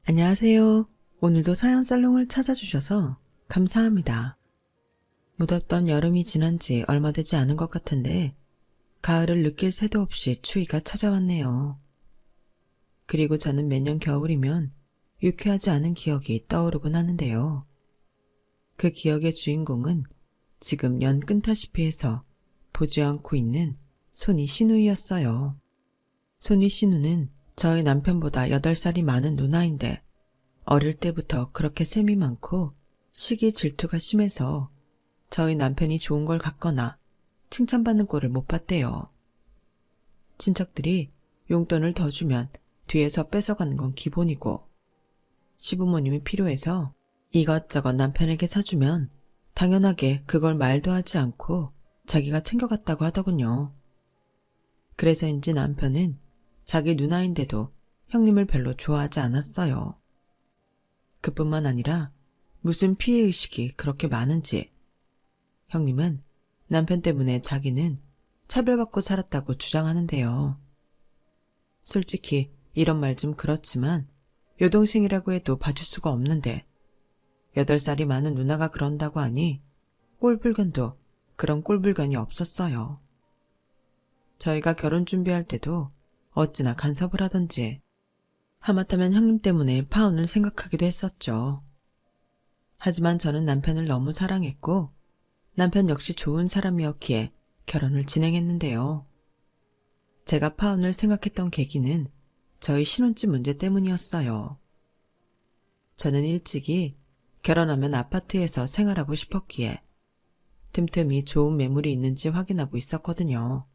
안녕하세요. 오늘도 사연 살롱을 찾아주셔서 감사합니다. 무덥던 여름이 지난 지 얼마 되지 않은 것 같은데 가을을 느낄 새도 없이 추위가 찾아왔네요. 그리고 저는 매년 겨울이면 유쾌하지 않은 기억이 떠오르곤 하는데요. 그 기억의 주인공은 지금 연 끈타시피 해서 보지 않고 있는 손이 신우이였어요. 손이 신우는 저희 남편보다 8살이 많은 누나인데 어릴 때부터 그렇게 셈이 많고 시기 질투가 심해서 저희 남편이 좋은 걸 갖거나 칭찬받는 꼴을 못 봤대요. 친척들이 용돈을 더 주면 뒤에서 뺏어가는 건 기본이고 시부모님이 필요해서 이것저것 남편에게 사주면 당연하게 그걸 말도 하지 않고 자기가 챙겨갔다고 하더군요. 그래서인지 남편은 자기 누나인데도 형님을 별로 좋아하지 않았어요. 그뿐만 아니라 무슨 피해의식이 그렇게 많은지 형님은 남편 때문에 자기는 차별받고 살았다고 주장하는데요. 솔직히 이런 말 좀 그렇지만 여동생이라고 해도 봐줄 수가 없는데 8살이 많은 누나가 그런다고 하니 꼴불견도 그런 꼴불견이 없었어요. 저희가 결혼 준비할 때도 어찌나 간섭을 하던지 하마터면 형님 때문에 파혼을 생각하기도 했었죠. 하지만 저는 남편을 너무 사랑했고 남편 역시 좋은 사람이었기에 결혼을 진행했는데요. 제가 파혼을 생각했던 계기는 저희 신혼집 문제 때문이었어요. 저는 일찍이 결혼하면 아파트에서 생활하고 싶었기에 틈틈이 좋은 매물이 있는지 확인하고 있었거든요.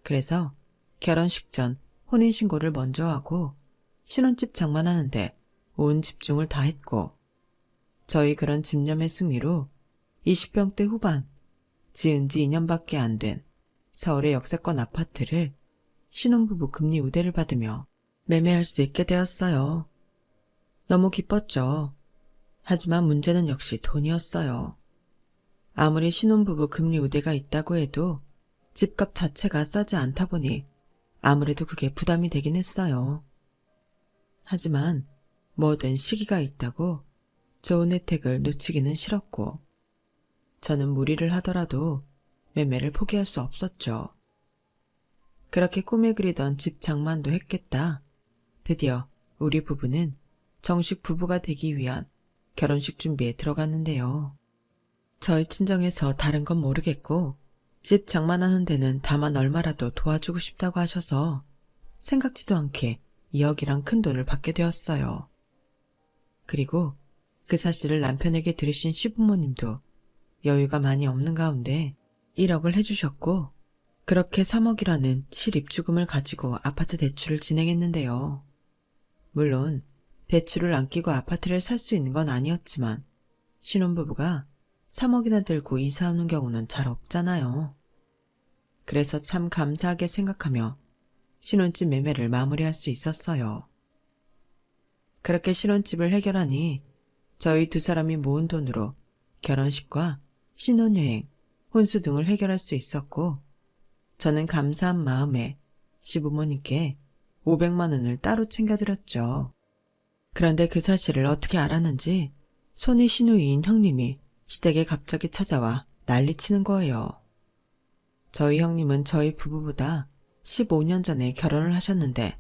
그래서 결혼식 전 혼인신고를 먼저 하고 신혼집 장만하는데 온 집중을 다 했고 저희 그런 집념의 승리로 20평대 후반 지은 지 2년밖에 안 된 서울의 역세권 아파트를 신혼부부 금리 우대를 받으며 매매할 수 있게 되었어요. 너무 기뻤죠. 하지만 문제는 역시 돈이었어요. 아무리 신혼부부 금리 우대가 있다고 해도 집값 자체가 싸지 않다 보니 아무래도 그게 부담이 되긴 했어요. 하지만 뭐든 시기가 있다고 좋은 혜택을 놓치기는 싫었고 저는 무리를 하더라도 매매를 포기할 수 없었죠. 그렇게 꿈에 그리던 집 장만도 했겠다. 드디어 우리 부부는 정식 부부가 되기 위한 결혼식 준비에 들어갔는데요. 저희 친정에서 다른 건 모르겠고 집 장만하는 데는 다만 얼마라도 도와주고 싶다고 하셔서 생각지도 않게 2억이란 큰 돈을 받게 되었어요. 그리고 그 사실을 남편에게 들으신 시부모님도 여유가 많이 없는 가운데 1억을 해주셨고 그렇게 3억이라는 실입주금을 가지고 아파트 대출을 진행했는데요. 물론 대출을 안 끼고 아파트를 살 수 있는 건 아니었지만 신혼부부가 3억이나 들고 이사 오는 경우는 잘 없잖아요. 그래서 참 감사하게 생각하며 신혼집 매매를 마무리할 수 있었어요. 그렇게 신혼집을 해결하니 저희 두 사람이 모은 돈으로 결혼식과 신혼여행, 혼수 등을 해결할 수 있었고 저는 감사한 마음에 시부모님께 500만 원을 따로 챙겨드렸죠. 그런데 그 사실을 어떻게 알았는지 손이 시누이인 형님이 시댁에 갑자기 찾아와 난리치는 거예요. 저희 형님은 저희 부부보다 15년 전에 결혼을 하셨는데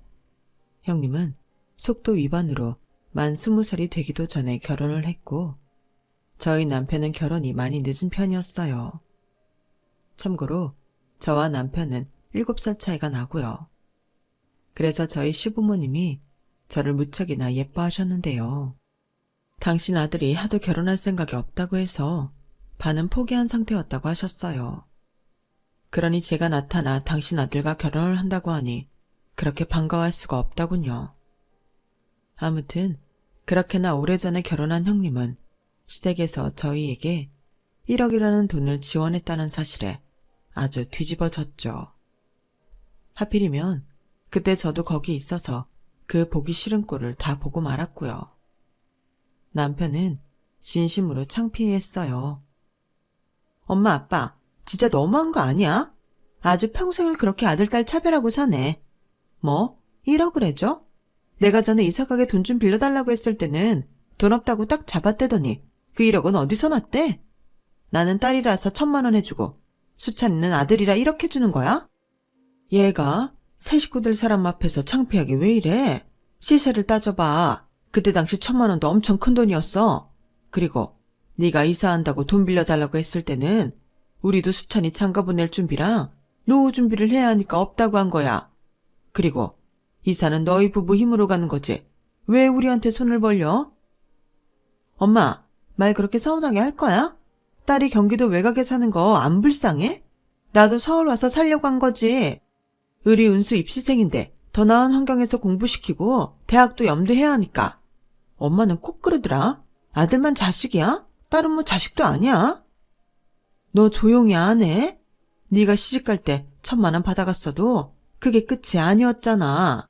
형님은 속도 위반으로 만 20살이 되기도 전에 결혼을 했고 저희 남편은 결혼이 많이 늦은 편이었어요. 참고로 저와 남편은 7살 차이가 나고요. 그래서 저희 시부모님이 저를 무척이나 예뻐하셨는데요. 당신 아들이 하도 결혼할 생각이 없다고 해서 반은 포기한 상태였다고 하셨어요. 그러니 제가 나타나 당신 아들과 결혼을 한다고 하니 그렇게 반가워할 수가 없다군요. 아무튼 그렇게나 오래전에 결혼한 형님은 시댁에서 저희에게 1억이라는 돈을 지원했다는 사실에 아주 뒤집어졌죠. 하필이면 그때 저도 거기 있어서 그 보기 싫은 꼴을 다 보고 말았고요. 남편은 진심으로 창피했어요. 엄마 아빠 진짜 너무한 거 아니야? 아주 평생을 그렇게 아들 딸 차별하고 사네. 뭐 1억을 해줘? 내가 전에 이사가게 돈 좀 빌려달라고 했을 때는 돈 없다고 딱 잡아떼더니 그 1억은 어디서 났대? 나는 딸이라서 1,000만 원 해주고 수찬이는 아들이라 1억 해주는 거야? 얘가 새 식구들 사람 앞에서 창피하게 왜 이래? 시세를 따져봐. 그때 당시 1,000만 원도 엄청 큰 돈이었어. 그리고 네가 이사한다고 돈 빌려달라고 했을 때는 우리도 수찬이 장가 보낼 준비랑 노후 준비를 해야 하니까 없다고 한 거야. 그리고 이사는 너희 부부 힘으로 가는 거지. 왜 우리한테 손을 벌려? 엄마, 말 그렇게 서운하게 할 거야? 딸이 경기도 외곽에 사는 거 안 불쌍해? 나도 서울 와서 살려고 한 거지. 의리 은수 입시생인데 더 나은 환경에서 공부시키고 대학도 염두해야 하니까. 엄마는 꼭 그러더라. 아들만 자식이야? 딸은 뭐 자식도 아니야? 너 조용히 안 해? 네가 시집갈 때 1,000만 원 받아갔어도 그게 끝이 아니었잖아.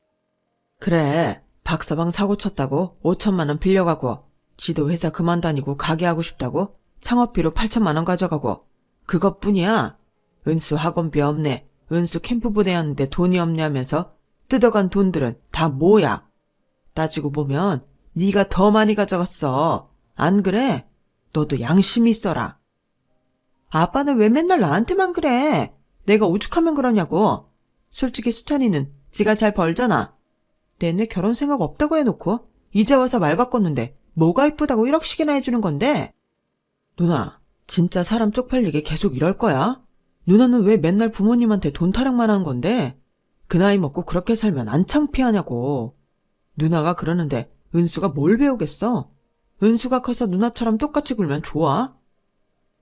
그래, 박서방 사고 쳤다고 5,000만 원 빌려가고 지도 회사 그만 다니고 가게 하고 싶다고 창업비로 8,000만 원 가져가고 그것뿐이야. 은수 학원비 없네. 은수 캠프 보내었는데 돈이 없냐면서 뜯어간 돈들은 다 뭐야? 따지고 보면 네가 더 많이 가져갔어. 안 그래? 너도 양심이 있어라. 아빠는 왜 맨날 나한테만 그래? 내가 오죽하면 그러냐고. 솔직히 수찬이는 지가 잘 벌잖아. 내내 결혼 생각 없다고 해놓고 이제 와서 말 바꿨는데 뭐가 이쁘다고 1억씩이나 해주는 건데? 누나, 진짜 사람 쪽팔리게 계속 이럴 거야? 누나는 왜 맨날 부모님한테 돈 타령만 하는 건데? 그 나이 먹고 그렇게 살면 안 창피하냐고. 누나가 그러는데 은수가 뭘 배우겠어? 은수가 커서 누나처럼 똑같이 굴면 좋아?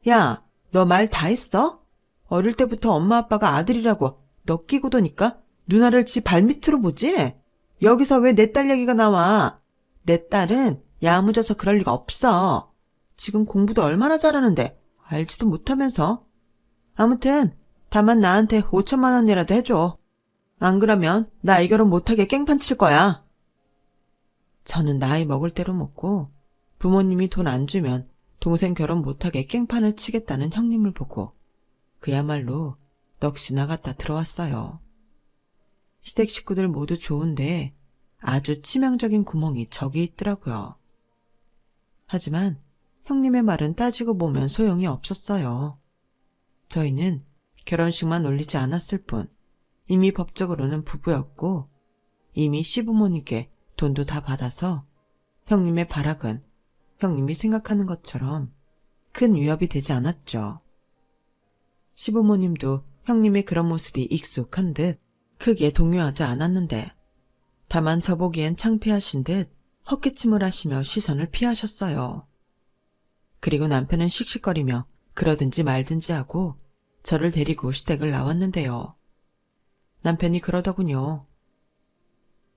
야, 너 말 다 했어? 어릴 때부터 엄마 아빠가 아들이라고 너 끼고 도니까 누나를 지 발밑으로 보지? 여기서 왜 내 딸 얘기가 나와? 내 딸은 야무져서 그럴 리가 없어. 지금 공부도 얼마나 잘하는데 알지도 못하면서. 아무튼 다만 나한테 5,000만 원이라도 해줘. 안 그러면 나 이 결혼 못하게 깽판 칠 거야. 저는 나이 먹을 대로 먹고 부모님이 돈 안 주면 동생 결혼 못하게 깽판을 치겠다는 형님을 보고 그야말로 넋이 나갔다 들어왔어요. 시댁 식구들 모두 좋은데 아주 치명적인 구멍이 저기 있더라고요. 하지만 형님의 말은 따지고 보면 소용이 없었어요. 저희는 결혼식만 올리지 않았을 뿐 이미 법적으로는 부부였고 이미 시부모님께 돈도 다 받아서 형님의 발악은 형님이 생각하는 것처럼 큰 위협이 되지 않았죠. 시부모님도 형님의 그런 모습이 익숙한 듯 크게 동요하지 않았는데 다만 저보기엔 창피하신 듯 헛기침을 하시며 시선을 피하셨어요. 그리고 남편은 씩씩거리며 그러든지 말든지 하고 저를 데리고 시댁을 나왔는데요. 남편이 그러더군요.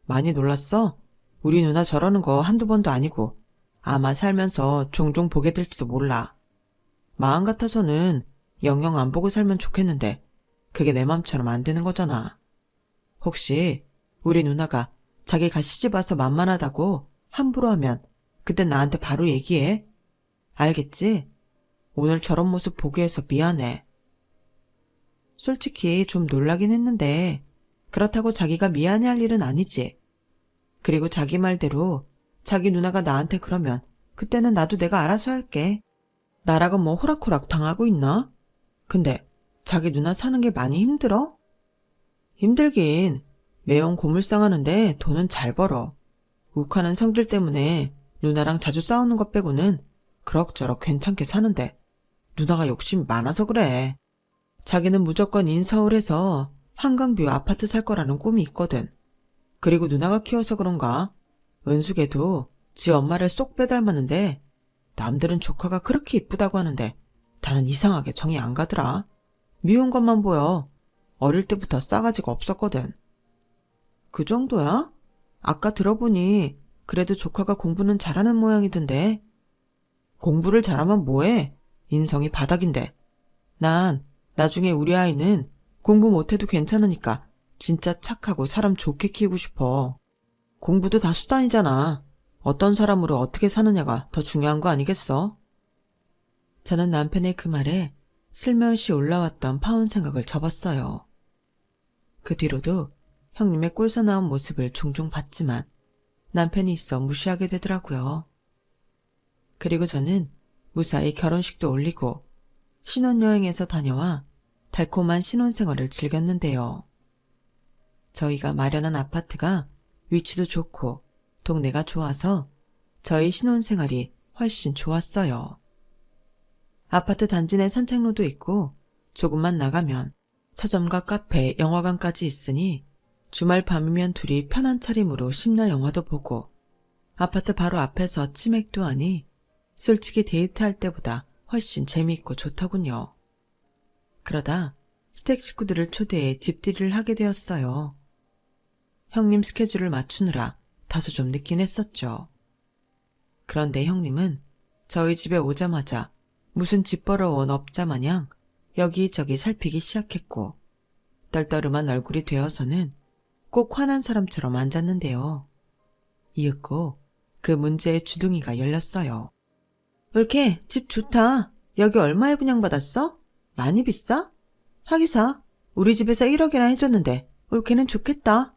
많이 놀랐어? 우리 누나 저러는 거 한두 번도 아니고 아마 살면서 종종 보게 될지도 몰라. 마음 같아서는 영영 안 보고 살면 좋겠는데 그게 내 맘처럼 안 되는 거잖아. 혹시 우리 누나가 자기가 시집 와서 만만하다고 함부로 하면 그때 나한테 바로 얘기해. 알겠지? 오늘 저런 모습 보게 해서 미안해. 솔직히 좀 놀라긴 했는데 그렇다고 자기가 미안해할 일은 아니지. 그리고 자기 말대로 자기 누나가 나한테 그러면 그때는 나도 내가 알아서 할게. 나라고 뭐 호락호락 당하고 있나? 근데 자기 누나 사는 게 많이 힘들어? 힘들긴. 매형 고물상하는데 돈은 잘 벌어. 욱하는 성질 때문에 누나랑 자주 싸우는 것 빼고는 그럭저럭 괜찮게 사는데 누나가 욕심이 많아서 그래. 자기는 무조건 인서울에서 한강뷰 아파트 살 거라는 꿈이 있거든. 그리고 누나가 키워서 그런가 은숙애도 지 엄마를 쏙 빼닮았는데 남들은 조카가 그렇게 이쁘다고 하는데 나는 이상하게 정이 안 가더라. 미운 것만 보여. 어릴 때부터 싸가지가 없었거든. 그 정도야? 아까 들어보니 그래도 조카가 공부는 잘하는 모양이던데. 공부를 잘하면 뭐해? 인성이 바닥인데. 난 나중에 우리 아이는 공부 못해도 괜찮으니까 진짜 착하고 사람 좋게 키우고 싶어. 공부도 다 수단이잖아. 어떤 사람으로 어떻게 사느냐가 더 중요한 거 아니겠어? 저는 남편의 그 말에 슬며시 올라왔던 파혼 생각을 접었어요. 그 뒤로도 형님의 꼴사나운 모습을 종종 봤지만 남편이 있어 무시하게 되더라고요. 그리고 저는 무사히 결혼식도 올리고 신혼여행에서 다녀와 달콤한 신혼생활을 즐겼는데요. 저희가 마련한 아파트가 위치도 좋고 동네가 좋아서 저희 신혼생활이 훨씬 좋았어요. 아파트 단지 내 산책로도 있고 조금만 나가면 서점과 카페, 영화관까지 있으니 주말 밤이면 둘이 편한 차림으로 심야 영화도 보고 아파트 바로 앞에서 치맥도 하니 솔직히 데이트할 때보다 훨씬 재미있고 좋더군요. 그러다 시댁 식구들을 초대해 집들이를 하게 되었어요. 형님 스케줄을 맞추느라 다소 좀 늦긴 했었죠. 그런데 형님은 저희 집에 오자마자 무슨 집 보러 온 업자 마냥 여기저기 살피기 시작했고 떨떠름한 얼굴이 되어서는 꼭 화난 사람처럼 앉았는데요. 이윽고 그 문제의 주둥이가 열렸어요. 이렇게 집 좋다. 여기 얼마에 분양받았어? 많이 비싸? 하기사 우리 집에서 1억이나 해줬는데 올케는 좋겠다.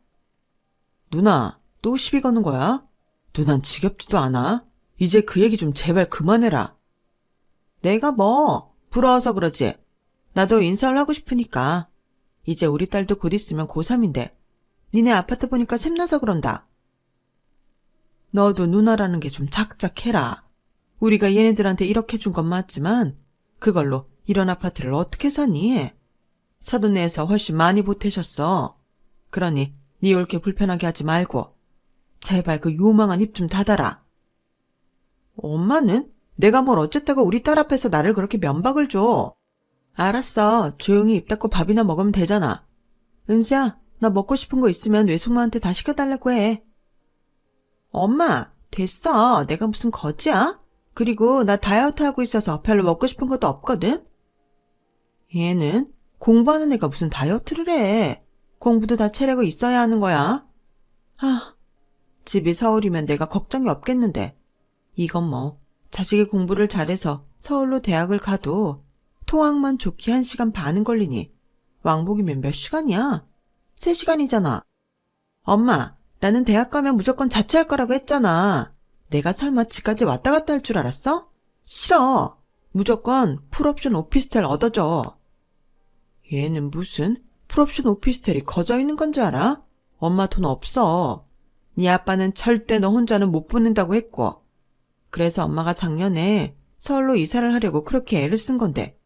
누나, 또 시비 거는 거야? 누난 지겹지도 않아? 이제 그 얘기 좀 제발 그만해라. 내가 뭐 부러워서 그러지. 나도 인사를 하고 싶으니까. 이제 우리 딸도 곧 있으면 고3인데 니네 아파트 보니까 샘나서 그런다. 너도 누나라는 게 좀 착착해라. 우리가 얘네들한테 이렇게 준 건 맞지만 그걸로 이런 아파트를 어떻게 사니? 사돈 내에서 훨씬 많이 보태셨어. 그러니 니 올게 불편하게 하지 말고 제발 그 요망한 입 좀 닫아라. 엄마는 내가 뭘 어쨌다고 우리 딸 앞에서 나를 그렇게 면박을 줘. 알았어. 조용히 입 닫고 밥이나 먹으면 되잖아. 은수야, 나 먹고 싶은 거 있으면 외숙모한테 다 시켜달라고 해. 엄마, 됐어. 내가 무슨 거지야? 그리고 나 다이어트 하고 있어서 별로 먹고 싶은 것도 없거든. 얘는 공부하는 애가 무슨 다이어트를 해. 공부도 다 체력이 있어야 하는 거야. 집이 서울이면 내가 걱정이 없겠는데 이건 뭐 자식이 공부를 잘해서 서울로 대학을 가도 통학만 좋게 1시간 반은 걸리니 왕복이면 몇 시간이야? 3시간이잖아. 엄마, 나는 대학 가면 무조건 자취할 거라고 했잖아. 내가 설마 집까지 왔다 갔다 할 줄 알았어? 싫어. 무조건 풀옵션 오피스텔 얻어줘. 얘는 무슨 풀옵션 오피스텔이 거저 있는 건지 알아? 엄마 돈 없어. 네 아빠는 절대 너 혼자는 못 보낸다고 했고. 그래서 엄마가 작년에 서울로 이사를 하려고 그렇게 애를 쓴 건데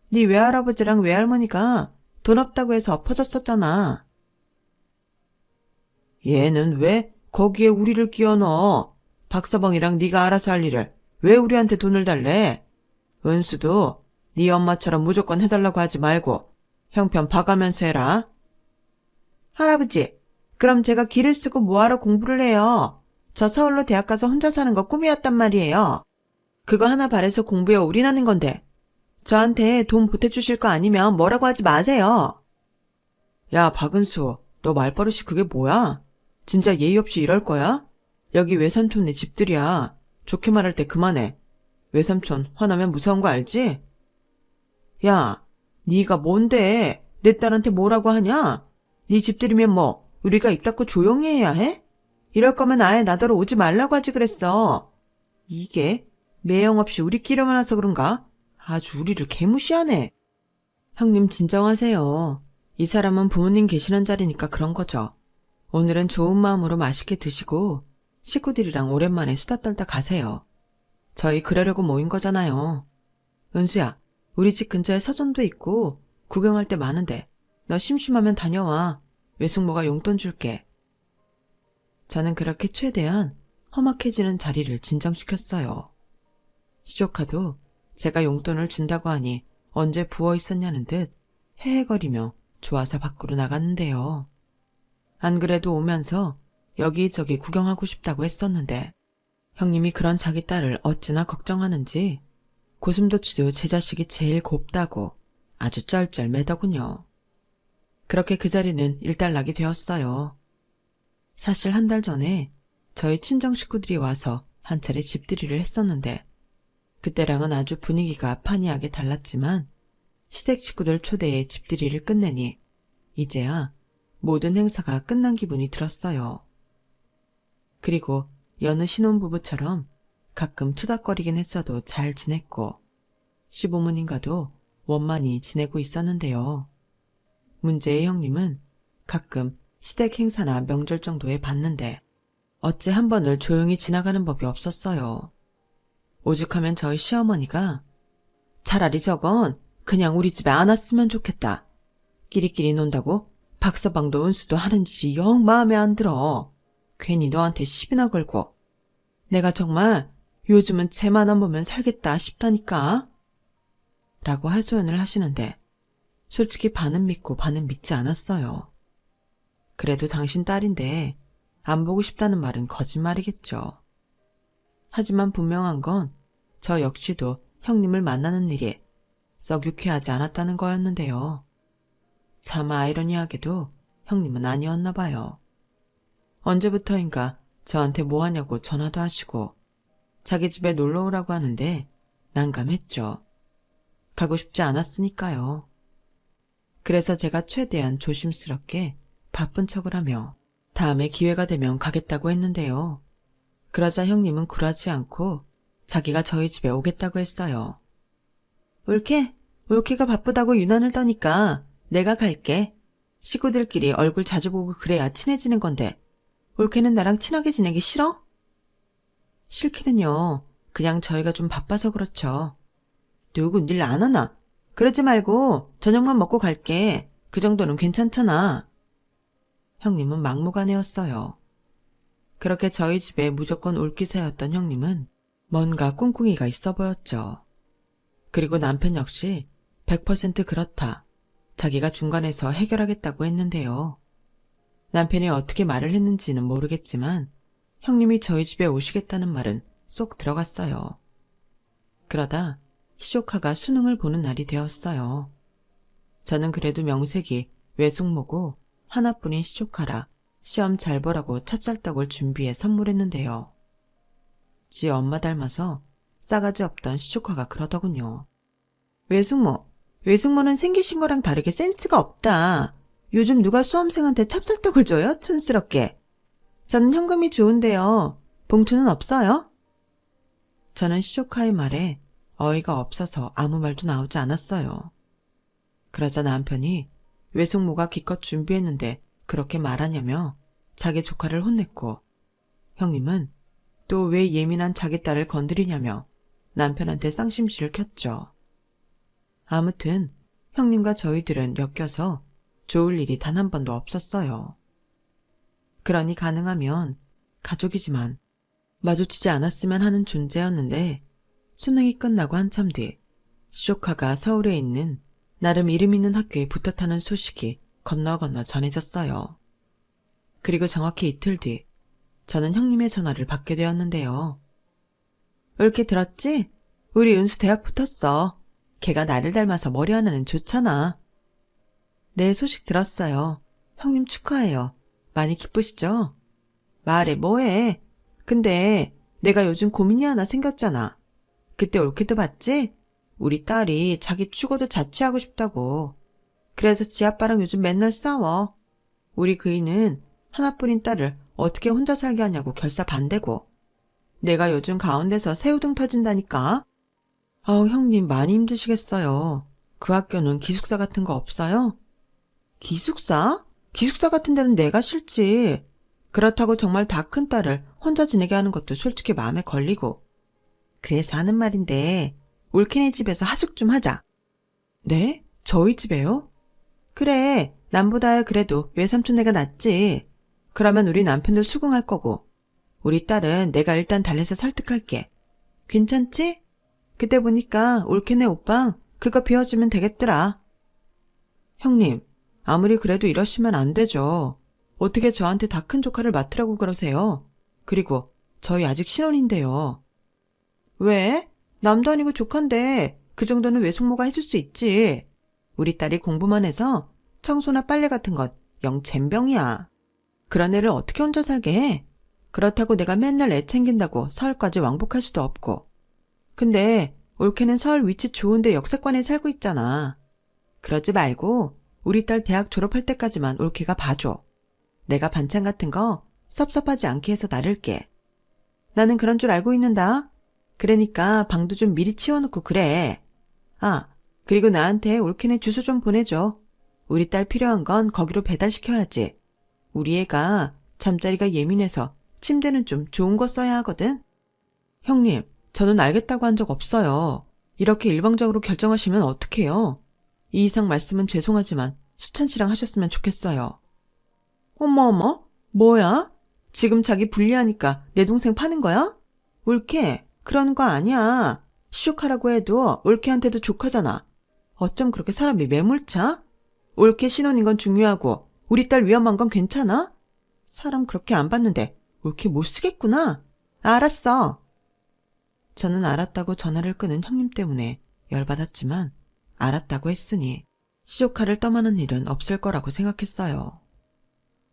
네 외할아버지랑 외할머니가 돈 없다고 해서 엎어졌었잖아. 얘는 왜 거기에 우리를 끼워 넣어? 박서방이랑 네가 알아서 할 일을 왜 우리한테 돈을 달래? 은수도 네 엄마처럼 무조건 해달라고 하지 말고 형편 봐가면서 해라. 할아버지, 그럼 제가 길을 쓰고 뭐하러 공부를 해요? 저 서울로 대학 가서 혼자 사는 거 꿈이었단 말이에요. 그거 하나 바래서 공부에 올인하는 건데 저한테 돈 보태주실 거 아니면 뭐라고 하지 마세요. 야, 박은수, 너 말버릇이 그게 뭐야? 진짜 예의 없이 이럴 거야? 여기 외삼촌네 집들이야. 좋게 말할 때 그만해. 외삼촌 화나면 무서운 거 알지? 야, 네가 뭔데 내 딸한테 뭐라고 하냐? 네 집들이면 뭐 우리가 입 닫고 조용히 해야 해? 이럴 거면 아예 나더러 오지 말라고 하지 그랬어. 이게 매형 없이 우리끼리만 와서 그런가? 아주 우리를 개무시하네. 형님 진정하세요. 이 사람은 부모님 계시는 자리니까 그런 거죠. 오늘은 좋은 마음으로 맛있게 드시고 식구들이랑 오랜만에 수다 떨다 가세요. 저희 그러려고 모인 거잖아요. 은수야, 우리 집 근처에 서점도 있고 구경할 데 많은데 너 심심하면 다녀와. 외숙모가 용돈 줄게. 저는 그렇게 최대한 험악해지는 자리를 진정시켰어요. 시조카도 제가 용돈을 준다고 하니 언제 부어 있었냐는 듯 헤헤거리며 좋아서 밖으로 나갔는데요. 안 그래도 오면서 여기저기 구경하고 싶다고 했었는데 형님이 그런 자기 딸을 어찌나 걱정하는지 고슴도치도 제 자식이 제일 곱다고 아주 쩔쩔매더군요. 그렇게 그 자리는 일단락이 되었어요. 사실 1달 전에 저희 친정 식구들이 와서 한 차례 집들이를 했었는데 그때랑은 아주 분위기가 판이하게 달랐지만 시댁 식구들 초대해 집들이를 끝내니 이제야 모든 행사가 끝난 기분이 들었어요. 그리고 여느 신혼부부처럼 가끔 투닥거리긴 했어도 잘 지냈고 시부모님과도 원만히 지내고 있었는데요. 문제의 형님은 가끔 시댁 행사나 명절 정도에 봤는데 어째 한 번을 조용히 지나가는 법이 없었어요. 오죽하면 저희 시어머니가 차라리 저건 그냥 우리 집에 안 왔으면 좋겠다. 끼리끼리 논다고 박서방도 은수도 하는 짓이 영 마음에 안 들어. 괜히 너한테 시비나 걸고. 내가 정말 요즘은 쟤만 안 보면 살겠다 싶다니까. 라고 하소연을 하시는데 솔직히 반은 믿고 반은 믿지 않았어요. 그래도 당신 딸인데 안 보고 싶다는 말은 거짓말이겠죠. 하지만 분명한 건 저 역시도 형님을 만나는 일이 썩 유쾌하지 않았다는 거였는데요. 참 아이러니하게도 형님은 아니었나 봐요. 언제부터인가 저한테 뭐하냐고 전화도 하시고 자기 집에 놀러 오라고 하는데 난감했죠. 가고 싶지 않았으니까요. 그래서 제가 최대한 조심스럽게 바쁜 척을 하며 다음에 기회가 되면 가겠다고 했는데요. 그러자 형님은 굴하지 않고 자기가 저희 집에 오겠다고 했어요. 올케가 바쁘다고 유난을 떠니까 내가 갈게. 식구들끼리 얼굴 자주 보고 그래야 친해지는 건데 올케는 나랑 친하게 지내기 싫어? 싫기는요. 그냥 저희가 좀 바빠서 그렇죠. 누구 일 안 하나? 그러지 말고 저녁만 먹고 갈게. 그 정도는 괜찮잖아. 형님은 막무가내였어요. 그렇게 저희 집에 무조건 올 기세였던 형님은 뭔가 꿍꿍이가 있어 보였죠. 그리고 남편 역시 100% 그렇다. 자기가 중간에서 해결하겠다고 했는데요. 남편이 어떻게 말을 했는지는 모르겠지만 형님이 저희 집에 오시겠다는 말은 쏙 들어갔어요. 그러다 시조카가 수능을 보는 날이 되었어요. 저는 그래도 명색이 외숙모고 하나뿐인 시조카라 시험 잘 보라고 찹쌀떡을 준비해 선물했는데요. 지 엄마 닮아서 싸가지 없던 시조카가 그러더군요. 외숙모는 생기신 거랑 다르게 센스가 없다. 요즘 누가 수험생한테 찹쌀떡을 줘요? 촌스럽게. 저는 현금이 좋은데요. 봉투는 없어요? 저는 시조카의 말에 어이가 없어서 아무 말도 나오지 않았어요. 그러자 남편이 외숙모가 기껏 준비했는데 그렇게 말하냐며 자기 조카를 혼냈고 형님은 또 왜 예민한 자기 딸을 건드리냐며 남편한테 쌍심씨를 켰죠. 아무튼 형님과 저희들은 엮여서 좋을 일이 단 한 번도 없었어요. 그러니 가능하면 가족이지만 마주치지 않았으면 하는 존재였는데 수능이 끝나고 한참 뒤 시조카가 서울에 있는 나름 이름 있는 학교에 붙었다는 소식이 건너 전해졌어요. 그리고 정확히 이틀 뒤 저는 형님의 전화를 받게 되었는데요. 올케 들었지? 우리 은수 대학 붙었어. 걔가 나를 닮아서 머리 하나는 좋잖아. 네, 소식 들었어요. 형님 축하해요. 많이 기쁘시죠? 말해 뭐해. 근데 내가 요즘 고민이 하나 생겼잖아. 그때 올케도 봤지? 우리 딸이 자기 죽어도 자취하고 싶다고. 그래서 지 아빠랑 요즘 맨날 싸워. 우리 그이는 하나뿐인 딸을 어떻게 혼자 살게 하냐고 결사 반대고. 내가 요즘 가운데서 새우등 터진다니까. 아우 형님 많이 힘드시겠어요. 그 학교는 기숙사 같은 거 없어요? 기숙사? 기숙사 같은 데는 내가 싫지. 그렇다고 정말 다 큰 딸을 혼자 지내게 하는 것도 솔직히 마음에 걸리고. 그래서 하는 말인데 올케네 집에서 하숙 좀 하자. 네? 저희 집에요? 그래, 남보다 그래도 외삼촌네가 낫지. 그러면 우리 남편도 수긍할 거고 우리 딸은 내가 일단 달래서 설득할게. 괜찮지? 그때 보니까 올케네 오빠 그거 비워주면 되겠더라. 형님, 아무리 그래도 이러시면 안 되죠. 어떻게 저한테 다 큰 조카를 맡으라고 그러세요? 그리고 저희 아직 신혼인데요. 왜? 남도 아니고 조카인데 그 정도는 외숙모가 해줄 수 있지. 우리 딸이 공부만 해서 청소나 빨래 같은 것 영 젬병이야. 그런 애를 어떻게 혼자 살게 해? 그렇다고 내가 맨날 애 챙긴다고 서울까지 왕복할 수도 없고. 근데 올케는 서울 위치 좋은데 역세권에 살고 있잖아. 그러지 말고 우리 딸 대학 졸업할 때까지만 올케가 봐줘. 내가 반찬 같은 거 섭섭하지 않게 해서 나를게. 나는 그런 줄 알고 있는다. 그러니까 방도 좀 미리 치워놓고 그래. 아, 그리고 나한테 올케네 주소 좀 보내줘. 우리 딸 필요한 건 거기로 배달시켜야지. 우리 애가 잠자리가 예민해서 침대는 좀 좋은 거 써야 하거든. 형님, 저는 알겠다고 한 적 없어요. 이렇게 일방적으로 결정하시면 어떡해요? 이 이상 말씀은 죄송하지만 수찬 씨랑 하셨으면 좋겠어요. 어머, 뭐야? 지금 자기 불리하니까 내 동생 파는 거야? 올케, 그런 거 아니야. 시족하라고 해도 올케한테도 족하잖아. 어쩜 그렇게 사람이 매몰차? 올케 신혼인 건 중요하고 우리 딸 위험한 건 괜찮아? 사람 그렇게 안 봤는데 올케 못 쓰겠구나. 알았어. 저는 알았다고 전화를 끊은 형님 때문에 열받았지만 알았다고 했으니 시조카를 떠마는 일은 없을 거라고 생각했어요.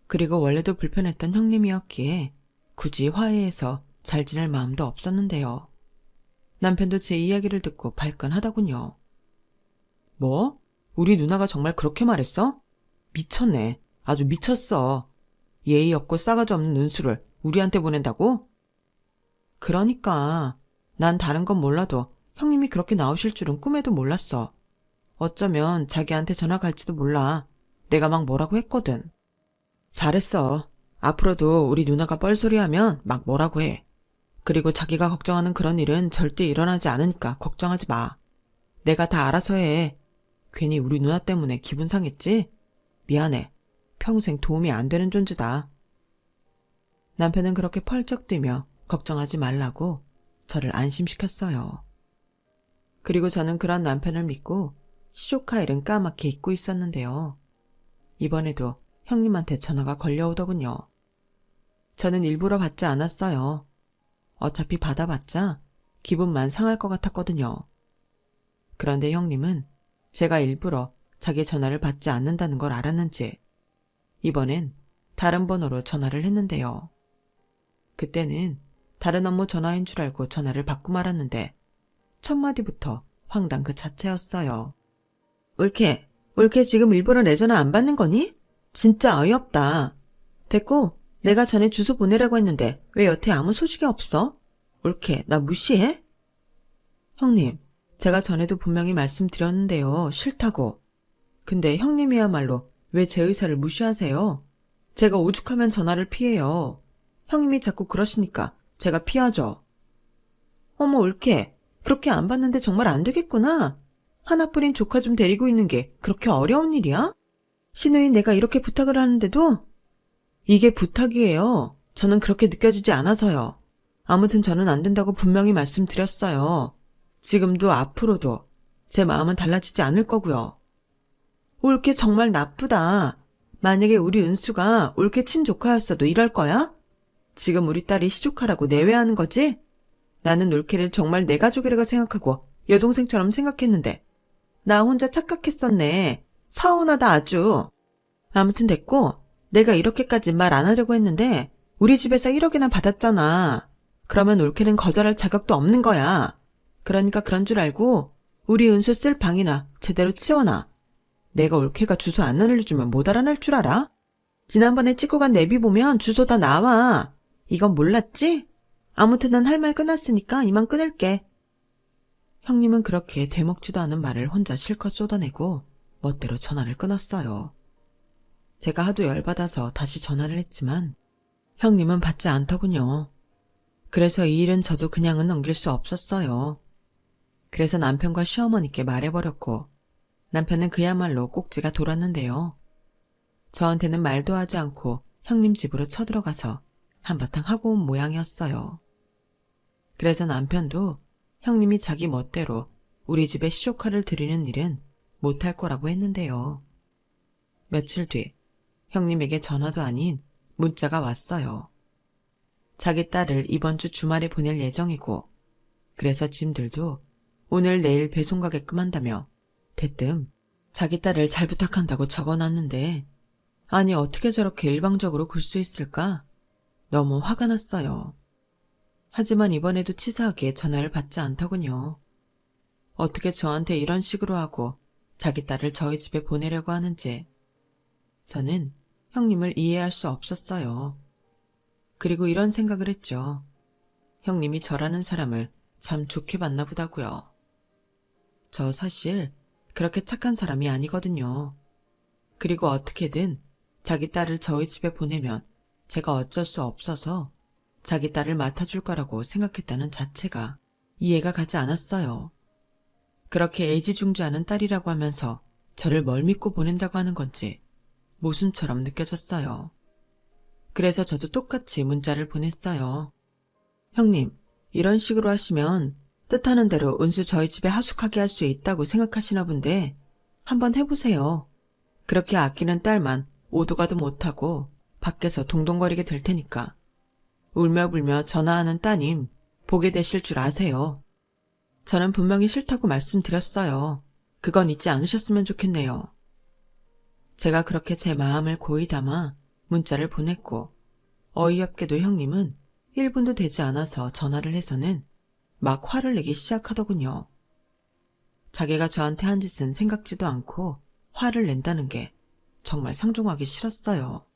그리고 원래도 불편했던 형님이었기에 굳이 화해해서 잘 지낼 마음도 없었는데요. 남편도 제 이야기를 듣고 발끈하더군요. 뭐? 우리 누나가 정말 그렇게 말했어? 미쳤네. 아주 미쳤어. 예의 없고 싸가지 없는 은수를 우리한테 보낸다고? 그러니까 난 다른 건 몰라도 형님이 그렇게 나오실 줄은 꿈에도 몰랐어. 어쩌면 자기한테 전화 갈지도 몰라. 내가 막 뭐라고 했거든. 잘했어. 앞으로도 우리 누나가 뻘소리하면 막 뭐라고 해. 그리고 자기가 걱정하는 그런 일은 절대 일어나지 않으니까 걱정하지 마. 내가 다 알아서 해. 괜히 우리 누나 때문에 기분 상했지? 미안해. 평생 도움이 안 되는 존재다. 남편은 그렇게 펄쩍 뛰며 걱정하지 말라고 저를 안심시켰어요. 그리고 저는 그런 남편을 믿고 시조카일은 까맣게 잊고 있었는데요. 이번에도 형님한테 전화가 걸려오더군요. 저는 일부러 받지 않았어요. 어차피 받아봤자 기분만 상할 것 같았거든요. 그런데 형님은 제가 일부러 자기 전화를 받지 않는다는 걸 알았는지 이번엔 다른 번호로 전화를 했는데요. 그때는 다른 업무 전화인 줄 알고 전화를 받고 말았는데 첫 마디부터 황당 그 자체였어요. 올케 지금 일부러 내 전화 안 받는 거니? 진짜 어이없다. 됐고 내가 전에 주소 보내라고 했는데 왜 여태 아무 소식이 없어? 올케 나 무시해? 형님, 제가 전에도 분명히 말씀드렸는데요. 싫다고. 근데 형님이야말로 왜 제 의사를 무시하세요? 제가 오죽하면 전화를 피해요. 형님이 자꾸 그러시니까 제가 피하죠. 어머 올케, 그렇게 안 봤는데 정말 안 되겠구나. 하나뿐인 조카 좀 데리고 있는 게 그렇게 어려운 일이야? 시누이 내가 이렇게 부탁을 하는데도? 이게 부탁이에요. 저는 그렇게 느껴지지 않아서요. 아무튼 저는 안 된다고 분명히 말씀드렸어요. 지금도 앞으로도 제 마음은 달라지지 않을 거고요. 올케 정말 나쁘다. 만약에 우리 은수가 올케 친조카였어도 이럴 거야? 지금 우리 딸이 시조카라고 내외하는 거지? 나는 올케를 정말 내 가족이라고 생각하고 여동생처럼 생각했는데 나 혼자 착각했었네. 서운하다 아주. 아무튼 됐고 내가 이렇게까지 말 안 하려고 했는데 우리 집에서 1억이나 받았잖아. 그러면 올케는 거절할 자격도 없는 거야. 그러니까 그런 줄 알고 우리 은수 쓸 방이나 제대로 치워놔. 내가 올케가 주소 안 알려주면 못 알아낼 줄 알아? 지난번에 찍고 간 내비 보면 주소 다 나와. 이건 몰랐지? 아무튼 난 할 말 끝났으니까 이만 끊을게. 형님은 그렇게 되먹지도 않은 말을 혼자 실컷 쏟아내고 멋대로 전화를 끊었어요. 제가 하도 열받아서 다시 전화를 했지만 형님은 받지 않더군요. 그래서 이 일은 저도 그냥은 넘길 수 없었어요. 그래서 남편과 시어머니께 말해버렸고 남편은 그야말로 꼭지가 돌았는데요. 저한테는 말도 하지 않고 형님 집으로 쳐들어가서 한바탕 하고 온 모양이었어요. 그래서 남편도 형님이 자기 멋대로 우리 집에 시조카를 드리는 일은 못할 거라고 했는데요. 며칠 뒤 형님에게 전화도 아닌 문자가 왔어요. 자기 딸을 이번 주 주말에 보낼 예정이고 그래서 짐들도 오늘 내일 배송 가게끔 한다며 대뜸 자기 딸을 잘 부탁한다고 적어놨는데 아니 어떻게 저렇게 일방적으로 굴 수 있을까? 너무 화가 났어요. 하지만 이번에도 치사하게 전화를 받지 않더군요. 어떻게 저한테 이런 식으로 하고 자기 딸을 저희 집에 보내려고 하는지 저는 형님을 이해할 수 없었어요. 그리고 이런 생각을 했죠. 형님이 저라는 사람을 참 좋게 봤나 보다고요. 저 사실 그렇게 착한 사람이 아니거든요. 그리고 어떻게든 자기 딸을 저희 집에 보내면 제가 어쩔 수 없어서 자기 딸을 맡아줄 거라고 생각했다는 자체가 이해가 가지 않았어요. 그렇게 애지중지하는 딸이라고 하면서 저를 뭘 믿고 보낸다고 하는 건지 모순처럼 느껴졌어요. 그래서 저도 똑같이 문자를 보냈어요. 형님, 이런 식으로 하시면 뜻하는 대로 은수 저희 집에 하숙하게 할 수 있다고 생각하시나 본데 한번 해보세요. 그렇게 아끼는 딸만 오도 가도 못하고 밖에서 동동거리게 될 테니까. 울며불며 전화하는 따님 보게 되실 줄 아세요. 저는 분명히 싫다고 말씀드렸어요. 그건 잊지 않으셨으면 좋겠네요. 제가 그렇게 제 마음을 고이 담아 문자를 보냈고 어이없게도 형님은 1분도 되지 않아서 전화를 해서는 막 화를 내기 시작하더군요. 자기가 저한테 한 짓은 생각지도 않고 화를 낸다는 게 정말 상종하기 싫었어요.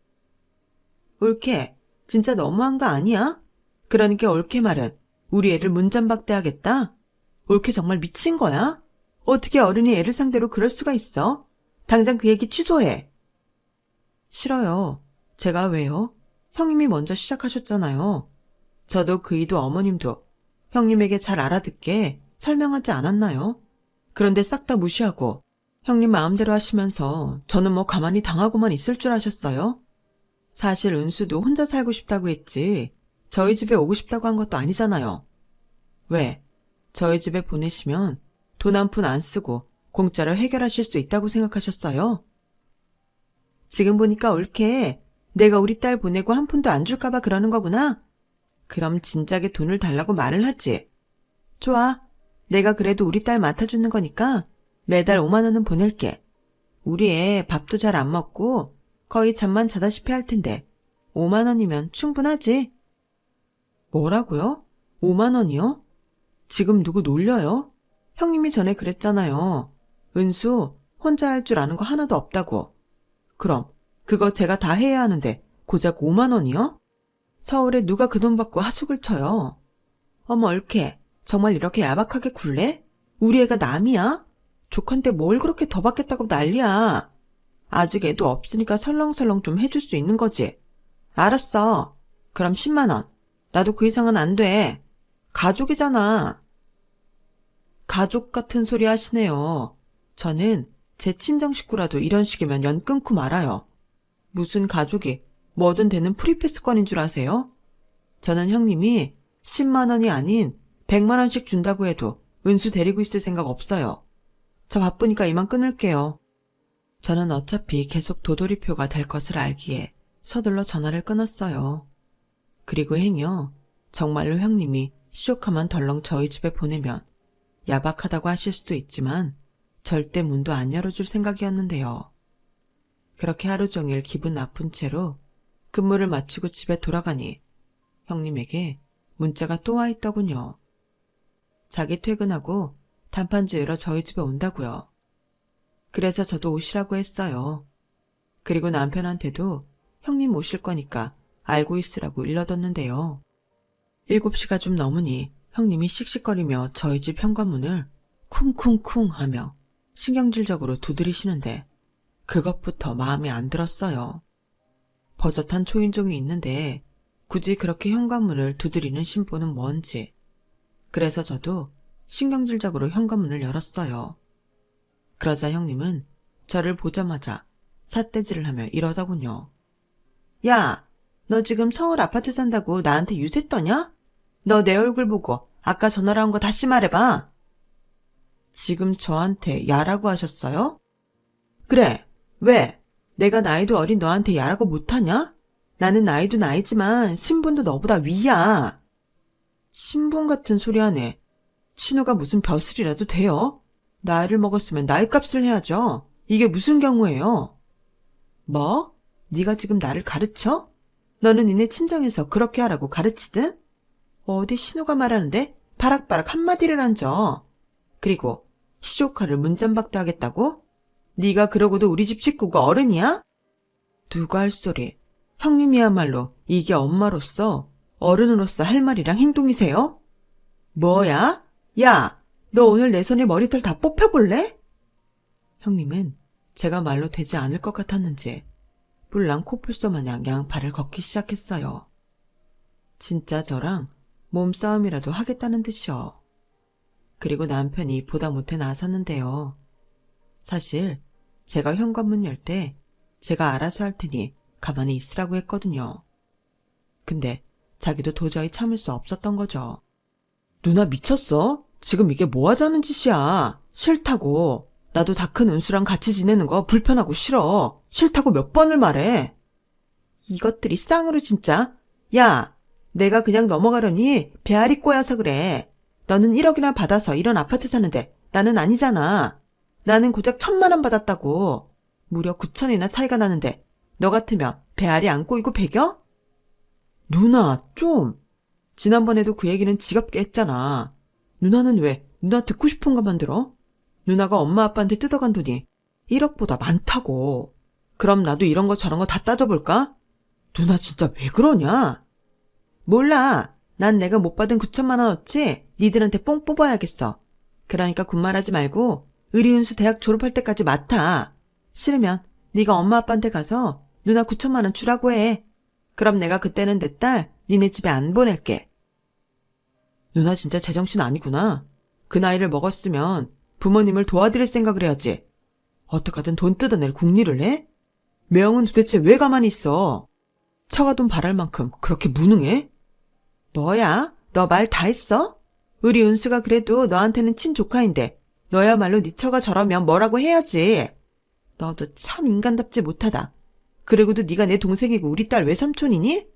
올케, 진짜 너무한 거 아니야? 그러니까 올케 말은 우리 애를 문전박대하겠다? 올케 정말 미친 거야? 어떻게 어른이 애를 상대로 그럴 수가 있어? 당장 그 얘기 취소해. 싫어요. 제가 왜요? 형님이 먼저 시작하셨잖아요. 저도 그이도 어머님도 형님에게 잘 알아듣게 설명하지 않았나요? 그런데 싹 다 무시하고 형님 마음대로 하시면서 저는 뭐 가만히 당하고만 있을 줄 아셨어요? 사실 은수도 혼자 살고 싶다고 했지 저희 집에 오고 싶다고 한 것도 아니잖아요. 왜? 저희 집에 보내시면 돈 한 푼 안 쓰고 공짜로 해결하실 수 있다고 생각하셨어요? 지금 보니까 옳게 내가 우리 딸 보내고 한 푼도 안 줄까봐 그러는 거구나? 그럼 진작에 돈을 달라고 말을 하지. 좋아. 내가 그래도 우리 딸 맡아주는 거니까 매달 5만 원은 보낼게. 우리 애 밥도 잘 안 먹고 거의 잠만 자다시피 할 텐데 5만 원이면 충분하지. 뭐라고요? 5만 원이요? 지금 누구 놀려요? 형님이 전에 그랬잖아요. 은수 혼자 할 줄 아는 거 하나도 없다고. 그럼 그거 제가 다 해야 하는데 고작 5만 원이요? 서울에 누가 그 돈 받고 하숙을 쳐요. 어머 옳게 정말 이렇게 야박하게 굴래? 우리 애가 남이야? 조카한테 뭘 그렇게 더 받겠다고 난리야. 아직 애도 없으니까 설렁설렁 좀 해줄 수 있는 거지. 알았어. 그럼 10만 원. 나도 그 이상은 안 돼. 가족이잖아. 가족 같은 소리 하시네요. 저는 제 친정 식구라도 이런 식이면 연 끊고 말아요. 무슨 가족이 뭐든 되는 프리패스권인 줄 아세요? 저는 형님이 10만 원이 아닌 100만 원씩 준다고 해도 은수 데리고 있을 생각 없어요. 저 바쁘니까 이만 끊을게요. 저는 어차피 계속 도돌이표가 될 것을 알기에 서둘러 전화를 끊었어요. 그리고 행여 정말로 형님이 시조카만 덜렁 저희 집에 보내면 야박하다고 하실 수도 있지만 절대 문도 안 열어줄 생각이었는데요. 그렇게 하루 종일 기분 나쁜 채로 근무를 마치고 집에 돌아가니 형님에게 문자가 또 와 있더군요. 자기 퇴근하고 단판 지으러 저희 집에 온다고요. 그래서 저도 오시라고 했어요. 그리고 남편한테도 형님 오실 거니까 알고 있으라고 일러뒀는데요. 7시가 좀 넘으니 형님이 씩씩거리며 저희 집 현관문을 쿵쿵쿵 하며 신경질적으로 두드리시는데 그것부터 마음에 안 들었어요. 버젓한 초인종이 있는데 굳이 그렇게 현관문을 두드리는 심보는 뭔지. 그래서 저도 신경질적으로 현관문을 열었어요. 그러자 형님은 저를 보자마자 삿대질을 하며 이러더군요. 야, 너 지금 서울 아파트 산다고 나한테 유세 떠냐? 너 내 얼굴 보고 아까 전화로 한 거 다시 말해봐. 지금 저한테 야라고 하셨어요? 그래, 왜? 내가 나이도 어린 너한테 야라고 못하냐? 나는 나이도 나이지만 신분도 너보다 위야. 신분 같은 소리 하네. 신우가 무슨 벼슬이라도 돼요? 나이를 먹었으면 나이값을 해야죠. 이게 무슨 경우예요? 뭐? 네가 지금 나를 가르쳐? 너는 니네 친정에서 그렇게 하라고 가르치든? 어디 신우가 말하는데 바락바락 한마디를 앉아. 그리고 시조카를 문전박대하겠다고? 네가 그러고도 우리 집 식구가 어른이야? 누가 할 소리. 형님이야말로 이게 엄마로서, 어른으로서 할 말이랑 행동이세요? 뭐야? 야, 너 오늘 내 손에 머리털 다 뽑혀볼래? 형님은 제가 말로 되지 않을 것 같았는지 뿔랑 코뿔소 마냥 양팔을 걷기 시작했어요. 진짜 저랑 몸싸움이라도 하겠다는 듯이요. 그리고 남편이 보다 못해 나섰는데요. 사실 제가 현관문 열 때 제가 알아서 할 테니 가만히 있으라고 했거든요. 근데 자기도 도저히 참을 수 없었던 거죠. 누나 미쳤어? 지금 이게 뭐 하자는 짓이야. 싫다고. 나도 다 큰 은수랑 같이 지내는 거 불편하고 싫어. 싫다고 몇 번을 말해. 이것들이 쌍으로 진짜. 야, 내가 그냥 넘어가려니 배알이 꼬여서 그래. 너는 1억이나 받아서 이런 아파트 사는데 나는 아니잖아. 나는 고작 1,000만 원 받았다고. 무려 9천이나 차이가 나는데 너 같으면 배알이 안 꼬이고 배겨? 누나, 좀. 지난번에도 그 얘기는 지겹게 했잖아. 누나는 왜 누나 듣고 싶은 것만 들어? 누나가 엄마 아빠한테 뜯어간 돈이 1억보다 많다고. 그럼 나도 이런 거 저런 거 다 따져볼까? 누나 진짜 왜 그러냐? 몰라. 난 내가 못 받은 9천만 원어치 니들한테 뽕 뽑아야겠어. 그러니까 군말하지 말고 의리운수 대학 졸업할 때까지 맡아. 싫으면 네가 엄마 아빠한테 가서 누나 9천만 원 주라고 해. 그럼 내가 그때는 내 딸 니네 집에 안 보낼게. 누나 진짜 제정신 아니구나. 그 나이를 먹었으면 부모님을 도와드릴 생각을 해야지. 어떡하든 돈 뜯어낼 궁리를 해? 매형은 도대체 왜 가만히 있어? 처가 돈 바랄 만큼 그렇게 무능해? 뭐야? 너 말 다 했어? 우리 은수가 그래도 너한테는 친조카인데 너야말로 네 처가 저러면 뭐라고 해야지. 너도 참 인간답지 못하다. 그리고도 네가 내 동생이고 우리 딸 외삼촌이니?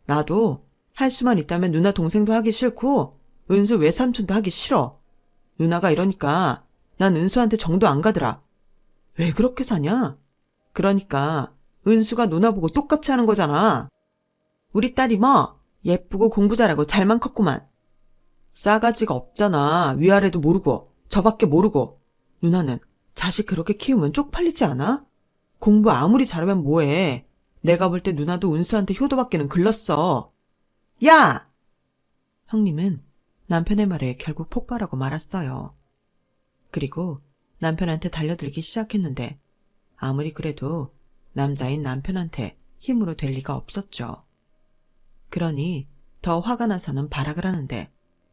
나도 할 수만 있다면 누나 동생도 하기 싫고 은수 외삼촌도 하기 싫어. 누나가 이러니까 난 은수한테 정도 안 가더라. 왜 그렇게 사냐? 그러니까 은수가 누나 보고 똑같이 하는 거잖아. 우리 딸이 뭐 예쁘고 공부 잘하고 잘만 컸구만. 싸가지가 없잖아. 위아래도 모르고 저밖에 모르고. 누나는 자식 그렇게 키우면 쪽팔리지 않아? 공부 아무리 잘하면 뭐해. 내가 볼 때 누나도 은수한테 효도받기는 글렀어. 야! 형님은 남편의 말에 결국 폭발하고 말았어요. 그리고 남편한테 달려들기 시작했는데 아무리 그래도 남자인 남편한테 힘으로 될 리가 없었죠. 그러니 더 화가 나서는 발악을 하는데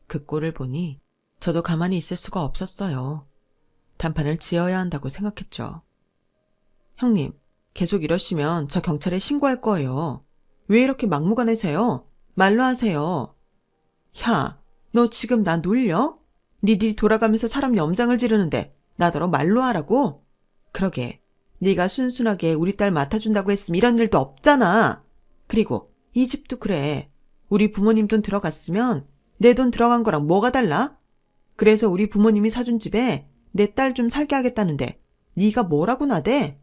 그 꼴을 보니 저도 가만히 있을 수가 없었어요. 단판을 지어야 한다고 생각했죠. 형님, 계속 이러시면 저 경찰에 신고할 거예요. 왜 이렇게 막무가내세요? 말로 하세요. 야, 너 지금 나 놀려? 니들이 돌아가면서 사람 염장을 지르는데 나더러 말로 하라고? 그러게, 네가 순순하게 우리 딸 맡아준다고 했으면 이런 일도 없잖아. 그리고 이 집도 그래. 우리 부모님 돈 들어갔으면 내 돈 들어간 거랑 뭐가 달라? 그래서 우리 부모님이 사준 집에 내 딸 좀 살게 하겠다는데 네가 뭐라고 나대?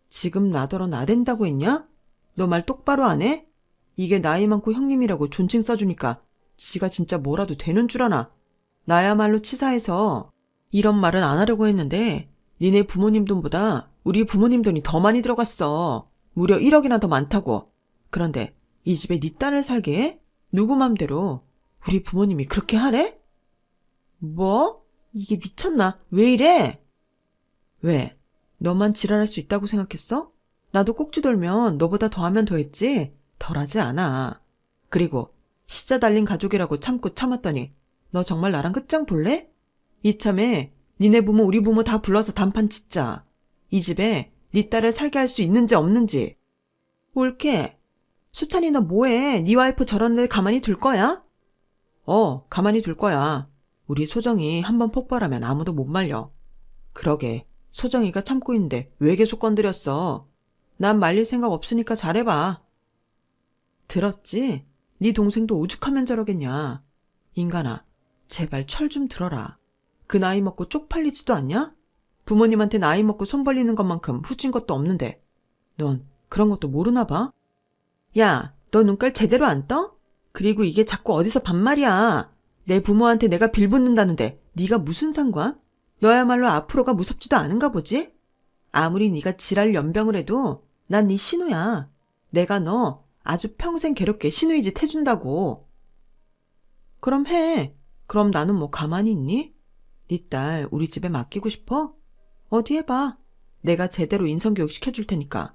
지금 나더러 나댄다고 했냐? 너 말 똑바로 안 해? 이게 나이 많고 형님이라고 존칭 써주니까 지가 진짜 뭐라도 되는 줄 아나. 나야말로 치사해서 이런 말은 안 하려고 했는데 니네 부모님 돈보다 우리 부모님 돈이 더 많이 들어갔어. 무려 1억이나 더 많다고. 그런데 이 집에 네 딸을 살게 해? 누구 맘대로. 우리 부모님이 그렇게 하래? 뭐? 이게 미쳤나? 왜 이래? 왜? 너만 지랄할 수 있다고 생각했어? 나도 꼭지 돌면 너보다 더하면 더했지 덜하지 않아. 그리고 시자 달린 가족이라고 참고 참았더니 너 정말 나랑 끝장 볼래? 이참에 니네 부모 우리 부모 다 불러서 단판 짓자. 이 집에 네 딸을 살게 할 수 있는지 없는지. 옳게. 수찬이 너 뭐해? 네 와이프 저런 애 가만히 둘 거야? 가만히 둘 거야. 우리 소정이 한번 폭발하면 아무도 못 말려. 그러게. 소정이가 참고 있는데 왜 계속 건드렸어? 난 말릴 생각 없으니까 잘해봐. 들었지? 네 동생도 오죽하면 저러겠냐. 인간아, 제발 철 좀 들어라. 그 나이 먹고 쪽팔리지도 않냐? 부모님한테 나이 먹고 손 벌리는 것만큼 후진 것도 없는데 넌 그런 것도 모르나 봐? 야, 너 눈깔 제대로 안 떠? 그리고 이게 자꾸 어디서 반말이야. 내 부모한테 내가 빌붙는다는데 네가 무슨 상관? 너야말로 앞으로가 무섭지도 않은가 보지? 아무리 네가 지랄 연병을 해도 난 네 신우야. 내가 너 아주 평생 괴롭게 시누이짓 해준다고. 그럼 해. 그럼 나는 뭐 가만히 있니? 네 딸 우리 집에 맡기고 싶어? 어디 해봐. 내가 제대로 인성교육 시켜줄 테니까.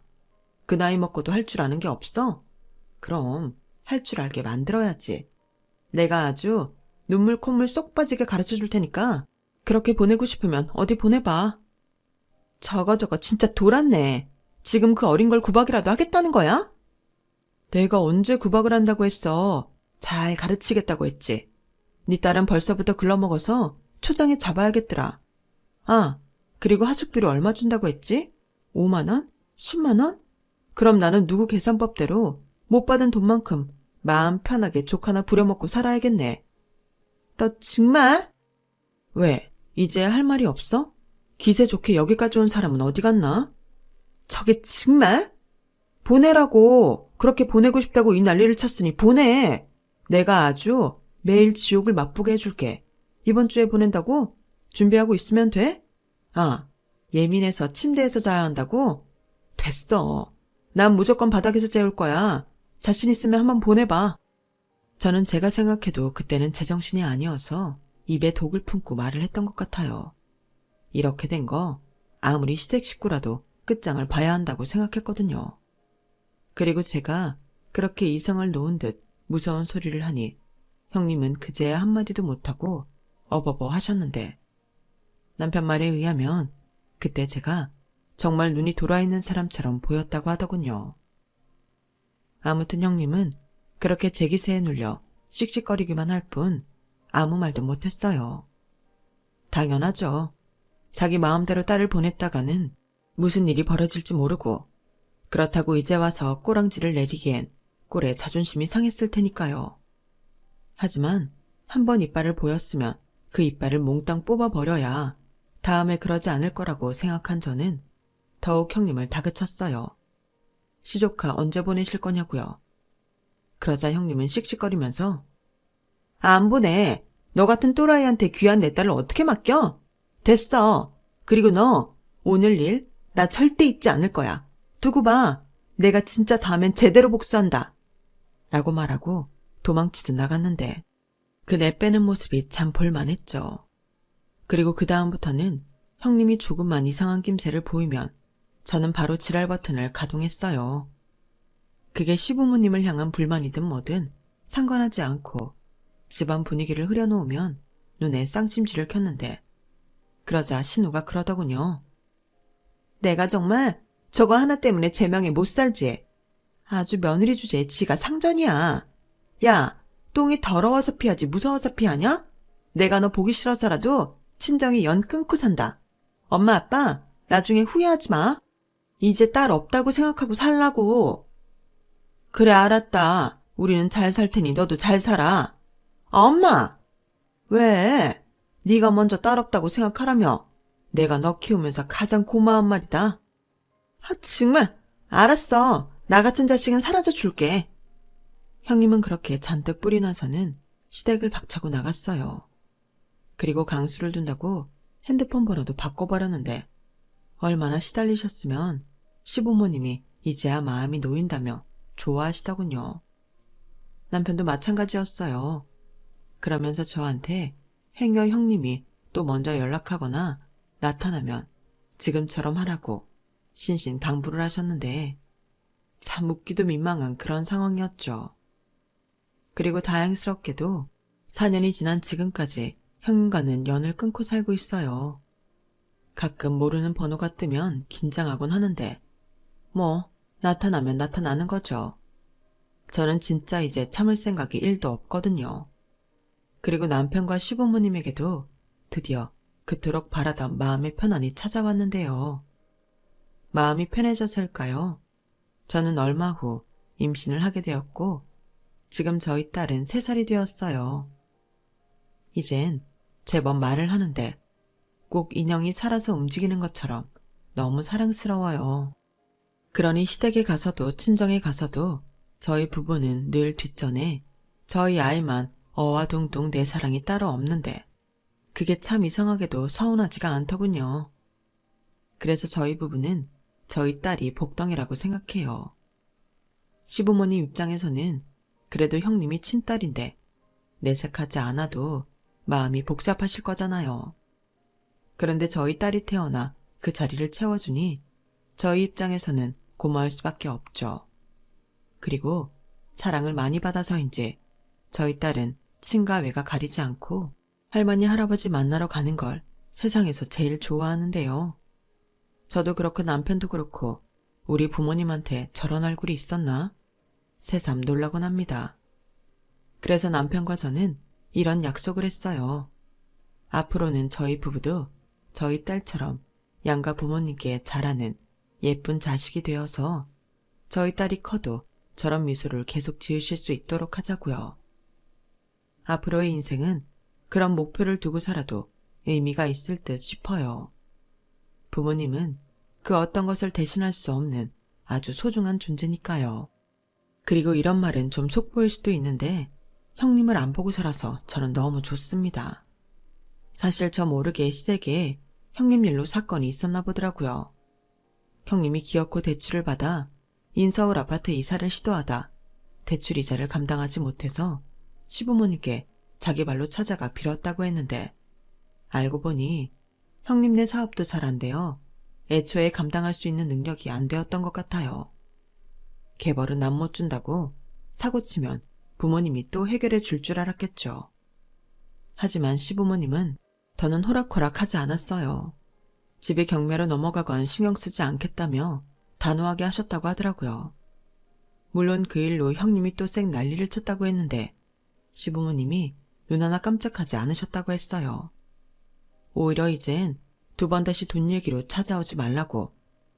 그 나이 먹고도 할 줄 아는 게 없어? 그럼 할 줄 알게 만들어야지. 내가 아주 눈물 콧물 쏙 빠지게 가르쳐 줄 테니까 그렇게 보내고 싶으면 어디 보내봐. 저거 진짜 돌았네. 지금 그 어린 걸 구박이라도 하겠다는 거야? 내가 언제 구박을 한다고 했어. 잘 가르치겠다고 했지. 네 딸은 벌써부터 글러먹어서 초장에 잡아야겠더라. 아, 그리고 하숙비로 얼마 준다고 했지? 5만 원? 10만 원? 그럼 나는 누구 계산법대로 못 받은 돈만큼 마음 편하게 족 하나 부려먹고 살아야겠네. 너 정말? 왜? 이제 할 말이 없어? 기세 좋게 여기까지 온 사람은 어디 갔나? 저게 정말? 보내라고. 그렇게 보내고 싶다고 이 난리를 쳤으니 보내. 내가 아주 매일 지옥을 맛보게 해줄게. 이번 주에 보낸다고? 준비하고 있으면 돼? 아, 예민해서 침대에서 자야 한다고? 됐어. 난 무조건 바닥에서 재울 거야. 자신 있으면 한번 보내봐. 저는 제가 생각해도 그때는 제정신이 아니어서 입에 독을 품고 말을 했던 것 같아요. 이렇게 된 거 아무리 시댁 식구라도 끝장을 봐야 한다고 생각했거든요. 그리고 제가 그렇게 이성을 놓은 듯 무서운 소리를 하니 형님은 그제야 한마디도 못하고 어버버 하셨는데 남편 말에 의하면 그때 제가 정말 눈이 돌아있는 사람처럼 보였다고 하더군요. 아무튼 형님은 그렇게 제 기세에 눌려 씩씩거리기만 할 뿐 아무 말도 못했어요. 당연하죠. 자기 마음대로 딸을 보냈다가는 무슨 일이 벌어질지 모르고 그렇다고 이제 와서 꼬랑지를 내리기엔 꼴에 자존심이 상했을 테니까요. 하지만 한번 이빨을 보였으면 그 이빨을 몽땅 뽑아버려야 다음에 그러지 않을 거라고 생각한 저는 더욱 형님을 다그쳤어요. 시조카 언제 보내실 거냐고요. 그러자 형님은 씩씩거리면서 안 보내. 너 같은 또라이한테 귀한 내 딸을 어떻게 맡겨? 됐어. 그리고 너 오늘 일 나 절대 잊지 않을 거야. 두고 봐. 내가 진짜 다음엔 제대로 복수한다. 라고 말하고 도망치듯 나갔는데 그 내빼는 모습이 참 볼만했죠. 그리고 그 다음부터는 형님이 조금만 이상한 낌새를 보이면 저는 바로 지랄 버튼을 가동했어요. 그게 시부모님을 향한 불만이든 뭐든 상관하지 않고 집안 분위기를 흐려놓으면 눈에 쌍심지를 켰는데 그러자 신우가 그러더군요. 내가 정말 저거 하나 때문에 제 명에 못 살지. 아주 며느리 주제에 지가 상전이야. 야, 똥이 더러워서 피하지 무서워서 피하냐? 내가 너 보기 싫어서라도 친정에 연 끊고 산다. 엄마 아빠 나중에 후회하지 마. 이제 딸 없다고 생각하고 살라고. 그래 알았다. 우리는 잘 살 테니 너도 잘 살아. 엄마! 왜? 네가 먼저 딸 없다고 생각하라며. 내가 너 키우면서 가장 고마운 말이다. 아 정말 알았어. 나 같은 자식은 사라져 줄게. 형님은 그렇게 잔뜩 뿔이 나서는 시댁을 박차고 나갔어요. 그리고 강수를 둔다고 핸드폰 번호도 바꿔버렸는데 얼마나 시달리셨으면 시부모님이 이제야 마음이 놓인다며 좋아하시더군요. 남편도 마찬가지였어요. 그러면서 저한테 행여 형님이 또 먼저 연락하거나 나타나면 지금처럼 하라고 신신당부를 하셨는데 참 웃기도 민망한 그런 상황이었죠. 그리고 다행스럽게도 4년이 지난 지금까지 형님과는 연을 끊고 살고 있어요. 가끔 모르는 번호가 뜨면 긴장하곤 하는데 뭐 나타나면 나타나는 거죠. 저는 진짜 이제 참을 생각이 1도 없거든요. 그리고 남편과 시부모님에게도 드디어 그토록 바라던 마음의 편안이 찾아왔는데요. 마음이 편해져서일까요? 저는 얼마 후 임신을 하게 되었고 지금 저희 딸은 3살이 되었어요. 이젠 제법 말을 하는데 꼭 인형이 살아서 움직이는 것처럼 너무 사랑스러워요. 그러니 시댁에 가서도 친정에 가서도 저희 부부는 늘 뒷전에 저희 아이만 어와둥둥 내 사랑이 따로 없는데 그게 참 이상하게도 서운하지가 않더군요. 그래서 저희 부부는 저희 딸이 복덩이라고 생각해요. 시부모님 입장에서는 그래도 형님이 친딸인데 내색하지 않아도 마음이 복잡하실 거잖아요. 그런데 저희 딸이 태어나 그 자리를 채워주니 저희 입장에서는 고마울 수밖에 없죠. 그리고 사랑을 많이 받아서인지 저희 딸은 친가 외가 가리지 않고 할머니 할아버지 만나러 가는 걸 세상에서 제일 좋아하는데요. 저도 그렇고 남편도 그렇고 우리 부모님한테 저런 얼굴이 있었나? 새삼 놀라곤 합니다. 그래서 남편과 저는 이런 약속을 했어요. 앞으로는 저희 부부도 저희 딸처럼 양가 부모님께 잘하는 예쁜 자식이 되어서 저희 딸이 커도 저런 미소를 계속 지으실 수 있도록 하자고요. 앞으로의 인생은 그런 목표를 두고 살아도 의미가 있을 듯 싶어요. 부모님은 그 어떤 것을 대신할 수 없는 아주 소중한 존재니까요. 그리고 이런 말은 좀 속보일 수도 있는데 형님을 안 보고 살아서 저는 너무 좋습니다. 사실 저 모르게 시댁에 형님 일로 사건이 있었나 보더라고요. 형님이 기어코 대출을 받아 인서울 아파트 이사를 시도하다 대출 이자를 감당하지 못해서 시부모님께 자기 발로 찾아가 빌었다고 했는데 알고 보니 형님네 사업도 잘 안 돼요. 애초에 감당할 수 있는 능력이 안 되었던 것 같아요. 개벌은 남 못 준다고 사고치면 부모님이 또 해결해 줄 줄 알았겠죠. 하지만 시부모님은 더는 호락호락하지 않았어요. 집이 경매로 넘어가건 신경 쓰지 않겠다며 단호하게 하셨다고 하더라고요. 물론 그 일로 형님이 또 쌩 난리를 쳤다고 했는데 시부모님이 눈 하나 깜짝하지 않으셨다고 했어요. 오히려 이젠 2번 다시 돈 얘기로 찾아오지 말라고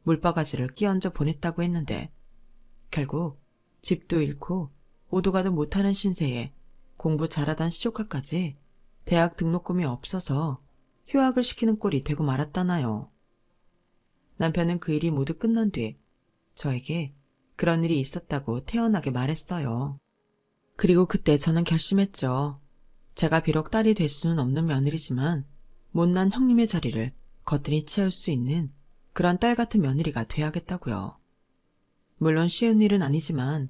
물바가지를 끼얹어 보냈다고 했는데 결국 집도 잃고 오도가도 못하는 신세에 공부 잘하던 시조카까지 대학 등록금이 없어서 휴학을 시키는 꼴이 되고 말았다나요. 남편은 그 일이 모두 끝난 뒤 저에게 그런 일이 있었다고 태연하게 말했어요. 그리고 그때 저는 결심했죠. 제가 비록 딸이 될 수는 없는 며느리지만 못난 형님의 자리를 거뜬히 채울 수 있는 그런 딸 같은 며느리가 돼야겠다고요. 물론 쉬운 일은 아니지만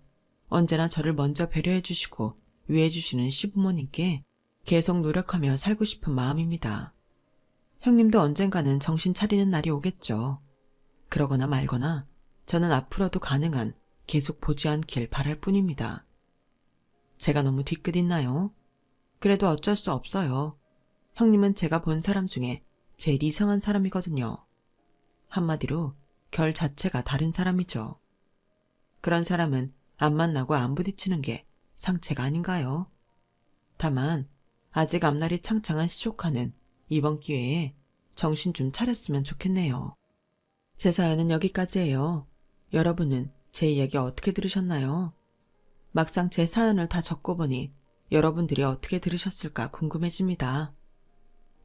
언제나 저를 먼저 배려해 주시고 위해 주시는 시부모님께 계속 노력하며 살고 싶은 마음입니다. 형님도 언젠가는 정신 차리는 날이 오겠죠. 그러거나 말거나 저는 앞으로도 가능한 계속 보지 않길 바랄 뿐입니다. 제가 너무 뒤끝 있나요? 그래도 어쩔 수 없어요. 형님은 제가 본 사람 중에 제일 이상한 사람이거든요. 한마디로 결 자체가 다른 사람이죠. 그런 사람은 안 만나고 안 부딪히는 게 상책 아닌가요? 다만 아직 앞날이 창창한 시조카는 이번 기회에 정신 좀 차렸으면 좋겠네요. 제 사연은 여기까지예요. 여러분은 제 이야기 어떻게 들으셨나요? 막상 제 사연을 다 적고 보니 여러분들이 어떻게 들으셨을까 궁금해집니다.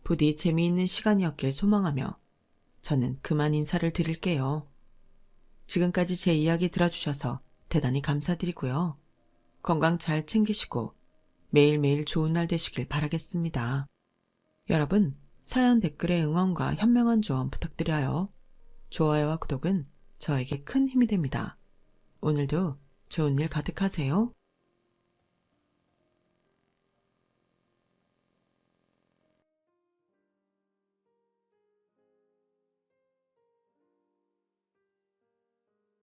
부디 재미있는 시간이었길 소망하며 저는 그만 인사를 드릴게요. 지금까지 제 이야기 들어주셔서 대단히 감사드리고요. 건강 잘 챙기시고 매일매일 좋은 날 되시길 바라겠습니다. 여러분, 사연 댓글에 응원과 현명한 조언 부탁드려요. 좋아요와 구독은 저에게 큰 힘이 됩니다. 오늘도 좋은 일 가득하세요.